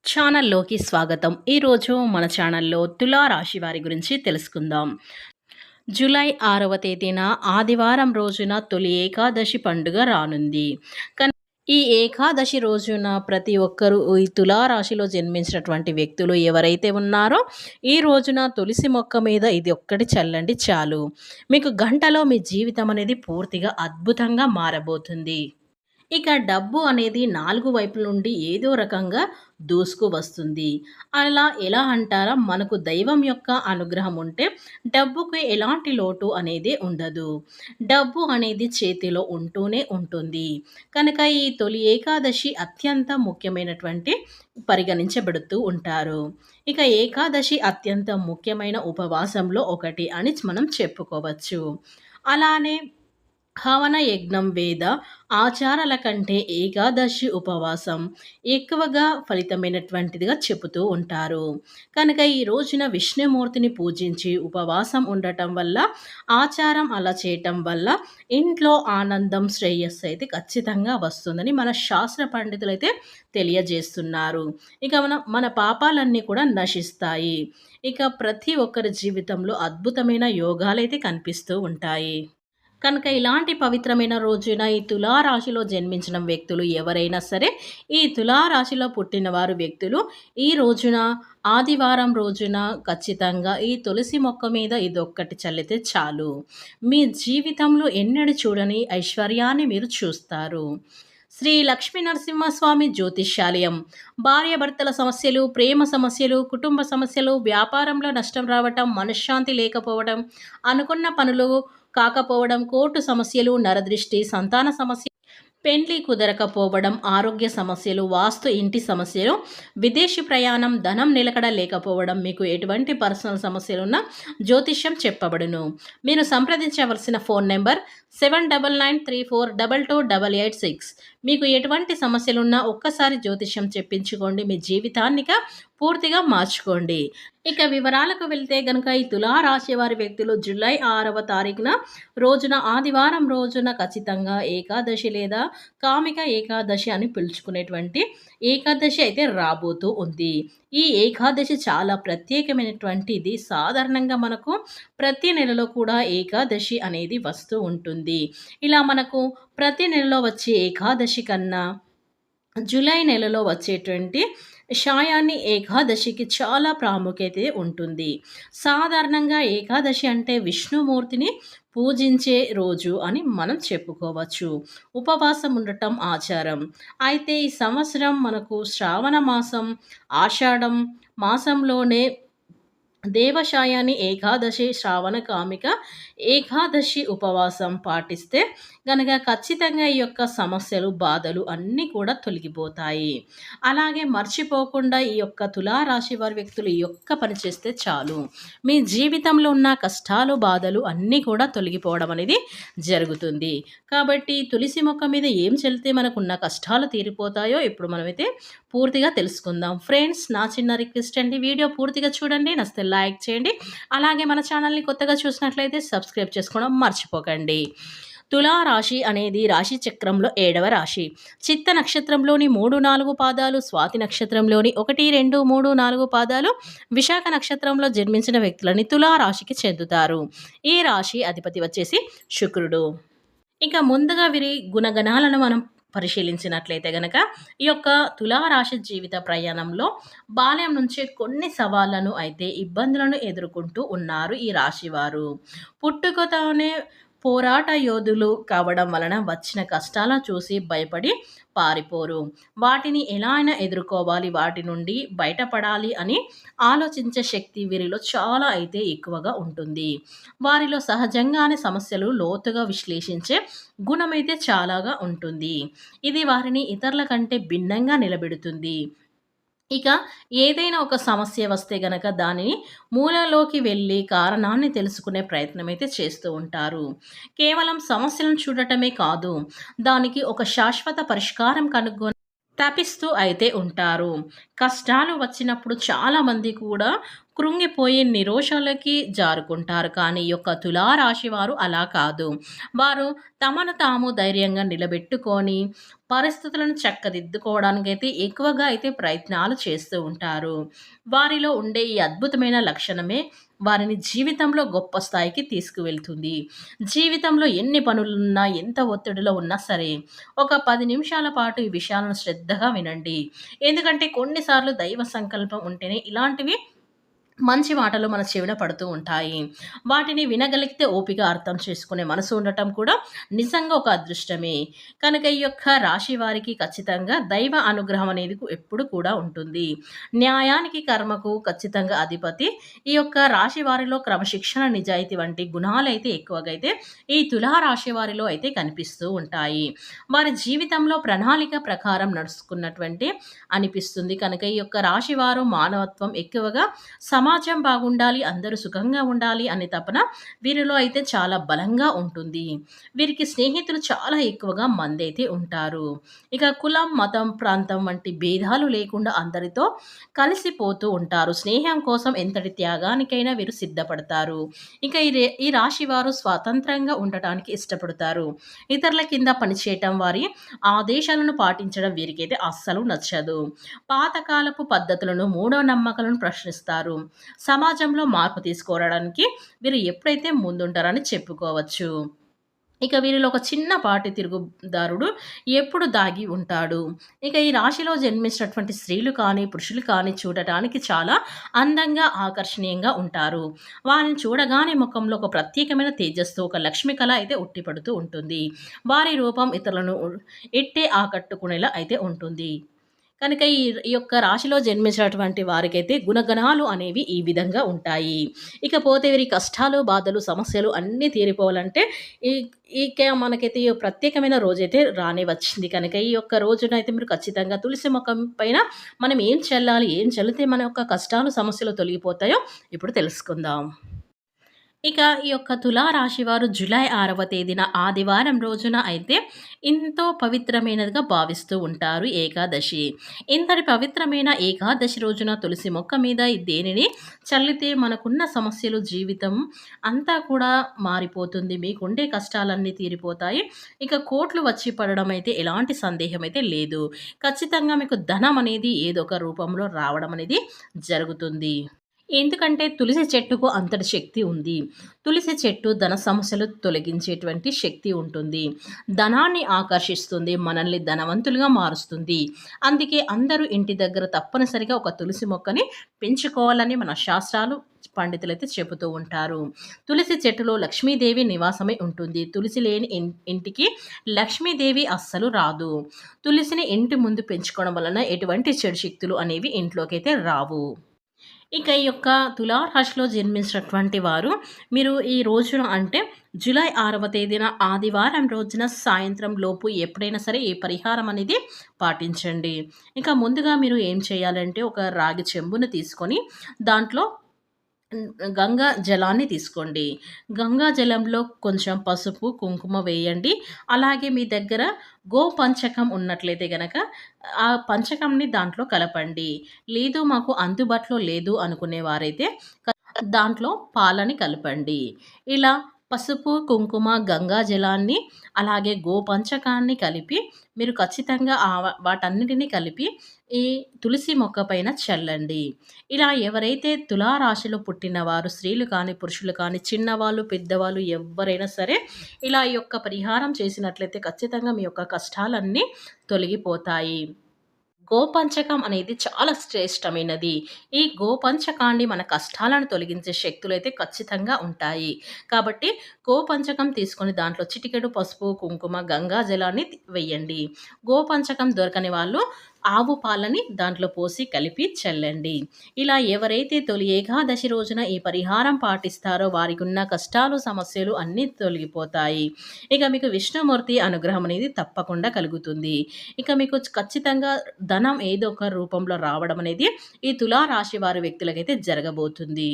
ఛానల్లోకి స్వాగతం. ఈరోజు మన ఛానల్లో తులా రాశి వారి గురించి తెలుసుకుందాం. జూలై 6వ తేదీన ఆదివారం రోజున తొలి ఏకాదశి పండుగ రానుంది. ఈ ఏకాదశి రోజున ప్రతి ఒక్కరూ ఈ తులా రాశిలో జన్మించినటువంటి వ్యక్తులు ఎవరైతే ఉన్నారో ఈ రోజున తులసి మొక్క మీద ఇది ఒక్కటి చల్లండి చాలు. మీకు గంటలో మీ జీవితం అనేది పూర్తిగా అద్భుతంగా మారబోతుంది. ఇక డబ్బు అనేది 4 వైపుల నుండి ఏదో రకంగా దూసుకు వస్తుంది. అలా ఎలా అంటారా? మనకు దైవం యొక్క అనుగ్రహం ఉంటే డబ్బుకి ఎలాంటి లోటు అనేది ఉండదు. డబ్బు అనేది చేతిలో ఉంటూనే ఉంటుంది. కనుక ఈ తొలి ఏకాదశి అత్యంత ముఖ్యమైనటువంటి పరిగణించబడుతూ ఉంటారు. ఇక ఏకాదశి అత్యంత ముఖ్యమైన ఉపవాసంలో ఒకటి అని మనం చెప్పుకోవచ్చు. అలానే హవన యజ్ఞం వేద ఆచారాల కంటే ఏకాదశి ఉపవాసం ఎక్కువగా ఫలితమైనటువంటిదిగా చెబుతూ ఉంటారు. కనుక ఈ రోజున విష్ణుమూర్తిని పూజించి ఉపవాసం ఉండటం వల్ల, ఆచారం అలా చేయటం వల్ల ఇంట్లో ఆనందం శ్రేయస్సు అయితే ఖచ్చితంగా వస్తుందని మన శాస్త్ర పండితులైతే తెలియజేస్తున్నారు. ఇక మన పాపాలన్నీ కూడా నశిస్తాయి. ఇక ప్రతి ఒక్కరి జీవితంలో అద్భుతమైన యోగాలైతే కనిపిస్తూ ఉంటాయి. కనుక ఇలాంటి పవిత్రమైన రోజున ఈ తులారాశిలో జన్మించిన వ్యక్తులు ఎవరైనా సరే, ఈ తులారాశిలో పుట్టిన వారు వ్యక్తులు ఈ రోజున ఆదివారం రోజున ఖచ్చితంగా ఈ తులసి మొక్క మీద ఇదొక్కటి చల్లితే చాలు. మీ జీవితంలో ఎన్నడూ చూడని ఐశ్వర్యాన్ని మీరు చూస్తారు. శ్రీ లక్ష్మీ నరసింహస్వామి జ్యోతిష్యాలయం. భార్యాభర్తల సమస్యలు, ప్రేమ సమస్యలు, కుటుంబ సమస్యలు, వ్యాపారంలో నష్టం రావటం, మనశ్శాంతి లేకపోవడం, అనుకున్న పనులు కాకపోవడం, కోర్టు సమస్యలు, నరదృష్టి, సంతాన సమస్య, పెండ్లి కుదరకపోవడం, ఆరోగ్య సమస్యలు, వాస్తు ఇంటి సమస్యలు, విదేశీ ప్రయాణం, ధనం నిలకడ లేకపోవడం, మీకు ఎటువంటి పర్సనల్ సమస్యలున్నా జ్యోతిష్యం చెప్పబడును. మీరు సంప్రదించవలసిన ఫోన్ నెంబర్ 7993422886. మీకు ఎటువంటి సమస్యలున్నా ఒక్కసారి జ్యోతిష్యం చెప్పించుకోండి. మీ జీవితాన్నిక పూర్తిగా మార్చుకోండి. ఇక వివరాలకు వెళ్తే గనుక ఈ తులారాశి వారి వ్యక్తులు జూలై 6వ తారీఖున రోజున ఆదివారం రోజున ఖచ్చితంగా ఏకాదశి లేదా కామిక ఏకాదశి అని పిలుచుకునేటువంటి ఏకాదశి అయితే రాబోతూ ఉంది. ఈ ఏకాదశి చాలా ప్రత్యేకమైనటువంటిది. సాధారణంగా మనకు ప్రతి నెలలో కూడా ఏకాదశి అనేది వస్తూ ఉంటుంది. ఇలా మనకు ప్రతి నెలలో వచ్చే ఏకాదశి కన్నా జూలై నెలలో వచ్చేటువంటి షాయాన్ని ఏకాదశికి చాలా ప్రాముఖ్యత ఉంటుంది. సాధారణంగా ఏకాదశి అంటే విష్ణుమూర్తిని పూజించే రోజు అని మనం చెప్పుకోవచ్చు. ఉపవాసం ఉండటం ఆచారం. అయితే ఈ సంవత్సరం మనకు శ్రావణ మాసం, ఆషాఢం మాసంలోనే దేవశాయాని ఏకాదశి, శ్రావణ కామిక ఏకాదశి ఉపవాసం పాటిస్తే గనక ఖచ్చితంగా ఈ యొక్క సమస్యలు, బాధలు అన్నీ కూడా తొలగిపోతాయి. అలాగే మర్చిపోకుండా ఈ యొక్క తులారాశి వారి వ్యక్తులు ఈ యొక్క పని చేస్తే చాలు. మీ జీవితంలో ఉన్న కష్టాలు, బాధలు అన్నీ కూడా తొలగిపోవడం అనేది జరుగుతుంది. కాబట్టి తులసి మొక్క మీద ఏం చల్లితే మనకున్న కష్టాలు తీరిపోతాయో ఇప్పుడు మనమైతే పూర్తిగా తెలుసుకుందాం. ఫ్రెండ్స్, నా చిన్న రిక్వెస్ట్ అండి, వీడియో పూర్తిగా చూడండి, నచ్చితే లైక్ చేయండి. అలాగే మన ఛానల్ని కొత్తగా చూసినట్లయితే సబ్స్క్రైబ్ చేసుకోవడం మర్చిపోకండి. తులారాశి అనేది రాశి చక్రంలో 7వ రాశి. చిత్త నక్షత్రంలోని 3, 4 పాదాలు, స్వాతి నక్షత్రంలోని 1, 2, 3, 4 పాదాలు, విశాఖ నక్షత్రంలో జన్మించిన వ్యక్తులని తులారాశికి చెందుతారు. ఈ రాశి అధిపతి వచ్చేసి శుక్రుడు. ఇక ముందుగా వీరి గుణగణాలను మనం పరిశీలించినట్లయితే గనక ఈ యొక్క తులారాశి జీవిత ప్రయాణంలో బాల్యం నుంచే కొన్ని సవాళ్లను అయితే ఇబ్బందులను ఎదుర్కొంటూ ఉన్నారు ఈ రాశివారు. పుట్టుకతోనే పోరాట యోధులు కావడం వలన వచ్చిన కష్టాలను చూసి భయపడి పారిపోరు. వాటిని ఎలా అయినా ఎదుర్కోవాలి, వాటి నుండి బయటపడాలి అని ఆలోచించే శక్తి వీరిలో చాలా అయితే ఎక్కువగా ఉంటుంది. వారిలో సహజంగానే సమస్యలు లోతుగా విశ్లేషించే గుణమైతే చాలాగా ఉంటుంది. ఇది వారిని ఇతరుల కంటే భిన్నంగా నిలబెడుతుంది. ఇక ఏదైనా ఒక సమస్య వస్తే గనక దానిని మూలలోకి వెళ్ళి కారణాన్ని తెలుసుకునే ప్రయత్నం అయితే చేస్తూ ఉంటారు. కేవలం సమస్యలను చూడటమే కాదు, దానికి ఒక శాశ్వత పరిష్కారం కనుగొని తపిస్తూ అయితే ఉంటారు. కష్టాలు వచ్చినప్పుడు చాలామంది కూడా కృంగిపోయి నిరోషాలకి జారుకుంటారు. కానీ ఈ యొక్క తులారాశి వారు అలా కాదు. వారు తమను తాము ధైర్యంగా నిలబెట్టుకొని పరిస్థితులను చక్కదిద్దుకోవడానికైతే ఎక్కువగా అయితే ప్రయత్నాలు చేస్తూ ఉంటారు. వారిలో ఉండే ఈ అద్భుతమైన లక్షణమే వారిని జీవితంలో గొప్ప స్థాయికి తీసుకువెళ్తుంది. జీవితంలో ఎన్ని పనులున్నా, ఎంత ఒత్తిడిలో ఉన్నా సరే, ఒక 10 నిమిషాల పాటు ఈ విషయాలను శ్రద్ధగా వినండి. ఎందుకంటే కొన్నిసార్లు దైవ సంకల్పం ఉంటేనే ఇలాంటివి మంచి మాటలు మన చెవిన పడుతూ ఉంటాయి. వాటిని వినగలిగితే ఓపిక అర్థం చేసుకునే మనసు ఉండటం కూడా నిజంగా ఒక అదృష్టమే. కనుక ఈ యొక్క రాశి వారికి ఖచ్చితంగా దైవ అనుగ్రహం అనేది ఎప్పుడు కూడా ఉంటుంది. న్యాయానికి, కర్మకు ఖచ్చితంగా అధిపతి ఈ యొక్క రాశి వారిలో క్రమశిక్షణ, నిజాయితీ వంటి గుణాలైతే ఎక్కువగా అయితే ఈ తులా రాశి వారిలో అయితే కనిపిస్తూ ఉంటాయి. వారి జీవితంలో ప్రణాళిక ప్రకారం నడుచుకున్నటువంటి అనిపిస్తుంది. కనుక ఈ యొక్క రాశి వారు మానవత్వం ఎక్కువగా సమాజం బాగుండాలి, అందరూ సుఖంగా ఉండాలి అనే తపన వీరిలో అయితే చాలా బలంగా ఉంటుంది. వీరికి స్నేహితులు చాలా ఎక్కువగా మందైతే ఉంటారు. ఇక కులం, మతం, ప్రాంతం వంటి భేదాలు లేకుండా అందరితో కలిసిపోతూ ఉంటారు. స్నేహం కోసం ఎంతటి త్యాగానికైనా వీరు సిద్ధపడతారు. ఇక ఈ రాశి వారు స్వాతంత్రంగా ఉండటానికి ఇష్టపడతారు. ఇతరుల కింద పనిచేయటం, వారి ఆదేశాలను పాటించడం వీరికైతే అస్సలు నచ్చదు. పాతకాలపు పద్ధతులను, మూఢనమ్మకాలను ప్రశ్నిస్తారు. సమాజంలో మార్పు తీసుకురావడానికి వీరు ఎప్పుడైతే ముందుంటారని చెప్పుకోవచ్చు. ఇక వీరిలో ఒక చిన్నపాటి తిరుగుదారుడు ఎప్పుడు దాగి ఉంటాడు. ఇక ఈ రాశిలో జన్మించినటువంటి స్త్రీలు కానీ, పురుషులు కానీ చూడటానికి చాలా అందంగా, ఆకర్షణీయంగా ఉంటారు. వారిని చూడగానే ముఖంలో ఒక ప్రత్యేకమైన తేజస్సు, ఒక లక్ష్మి కళ అయితే ఉట్టిపడుతూ ఉంటుంది. వారి రూపం ఇతరులను ఎట్టే ఆకట్టుకునేలా అయితే ఉంటుంది. కనుక ఈ యొక్క రాశిలో జన్మించినటువంటి వారికైతే గుణగణాలు అనేవి ఈ విధంగా ఉంటాయి. ఇకపోతే వీరి కష్టాలు, బాధలు, సమస్యలు అన్నీ తీరిపోవాలంటే ఈ ఇక మనకైతే ఈ ప్రత్యేకమైన రోజైతే రానే వచ్చింది. కనుక ఈ యొక్క రోజునైతే మీరు ఖచ్చితంగా తులసి మొక్కం పైన మనం ఏం చల్లాలి, ఏం చల్లితే మన యొక్క కష్టాలు, సమస్యలు తొలగిపోతాయో ఇప్పుడు తెలుసుకుందాం. ఇక ఈ యొక్క తులారాశి వారు జూలై 6వ తేదీన ఆదివారం రోజున అయితే ఎంతో పవిత్రమైనదిగా భావిస్తూ ఉంటారు ఏకాదశి. ఇంతటి పవిత్రమైన ఏకాదశి రోజున తులసి మొక్క మీద ఈ దేనిని చల్లితే మనకున్న సమస్యలు, జీవితం అంతా కూడా మారిపోతుంది. మీకుండే కష్టాలన్నీ తీరిపోతాయి. ఇక కోట్లు వచ్చి పడడం అయితే ఎలాంటి సందేహం అయితే లేదు. ఖచ్చితంగా మీకు ధనం అనేది ఏదో ఒక రూపంలో రావడం అనేది జరుగుతుంది. ఎందుకంటే తులసి చెట్టుకు అంతటి శక్తి ఉంది. తులసి చెట్టు ధన సమస్యలు తొలగించేటువంటి శక్తి ఉంటుంది. ధనాన్ని ఆకర్షిస్తుంది. మనల్ని ధనవంతులుగా మారుస్తుంది. అందుకే అందరూ ఇంటి దగ్గర తప్పనిసరిగా ఒక తులసి మొక్కని పెంచుకోవాలని మన శాస్త్రాలు, పండితులైతే చెబుతూ ఉంటారు. తులసి చెట్టులో లక్ష్మీదేవి నివాసమై ఉంటుంది. తులసి లేని ఇంటికి లక్ష్మీదేవి అస్సలు రాదు. తులసిని ఇంటి ముందు పెంచుకోవడం వలన ఎటువంటి చెడు శక్తులు అనేవి ఇంట్లోకైతే రావు. ఇక ఈ యొక్క తులారాశిలో జన్మించినటువంటి వారు మీరు ఈ రోజున అంటే జూలై 6వ తేదీన ఆదివారం రోజున సాయంత్రం లోపు ఎప్పుడైనా సరే ఈ పరిహారం అనేది పాటించండి. ఇక ముందుగా మీరు ఏం చేయాలంటే ఒక రాగి చెంబును తీసుకొని దాంట్లో గంగా జలాన్ని తీసుకోండి. గంగా జలంలో కొంచెం పసుపు, కుంకుమ వేయండి. అలాగే మీ దగ్గర గోపంచకం ఉన్నట్లయితే గనక ఆ పంచకంని దాంట్లో కలపండి. లేదు మాకు అందుబాటులో లేదు అనుకునేవారైతే దాంట్లో పాలని కలపండి. ఇలా పసుపు, కుంకుమ, గంగా జలాన్ని అలాగే గోపంచకాన్ని కలిపి మీరు ఖచ్చితంగా వాటన్నిటిని కలిపి ఈ తులసి మొక్క పైన చల్లండి. ఇలా ఎవరైతే తులారాశిలో పుట్టినవారు స్త్రీలు కానీ, పురుషులు కానీ, చిన్నవాళ్ళు, పెద్దవాళ్ళు ఎవ్వరైనా సరే ఇలా ఈ యొక్క పరిహారం చేసినట్లయితే ఖచ్చితంగా మీ యొక్క కష్టాలన్నీ తొలగిపోతాయి. గోపంచకం అనేది చాలా శ్రేష్టమైనది. ఈ గోపంచకాన్ని మన కష్టాలను తొలగించే శక్తులైతే ఖచ్చితంగా ఉంటాయి. కాబట్టి గోపంచకం తీసుకొని దాంట్లో చిటికెడు పసుపు, కుంకుమ, గంగా జలాన్ని వెయ్యండి. గోపంచకం దొరకని వాళ్ళు ఆవు పాలని దాంట్లో పోసి కలిపి చల్లండి. ఇలా ఎవరైతే తొలి ఏకాదశి రోజున ఈ పరిహారం పాటిస్తారో వారికున్న కష్టాలు, సమస్యలు అన్నీ తొలగిపోతాయి. ఇక మీకు విష్ణుమూర్తి అనుగ్రహం అనేది తప్పకుండా కలుగుతుంది. ఇక మీకు ఖచ్చితంగా ధనం ఏదో ఒక రూపంలో రావడం అనేది ఈ తులా రాశి వారి వ్యక్తులకైతే జరగబోతుంది.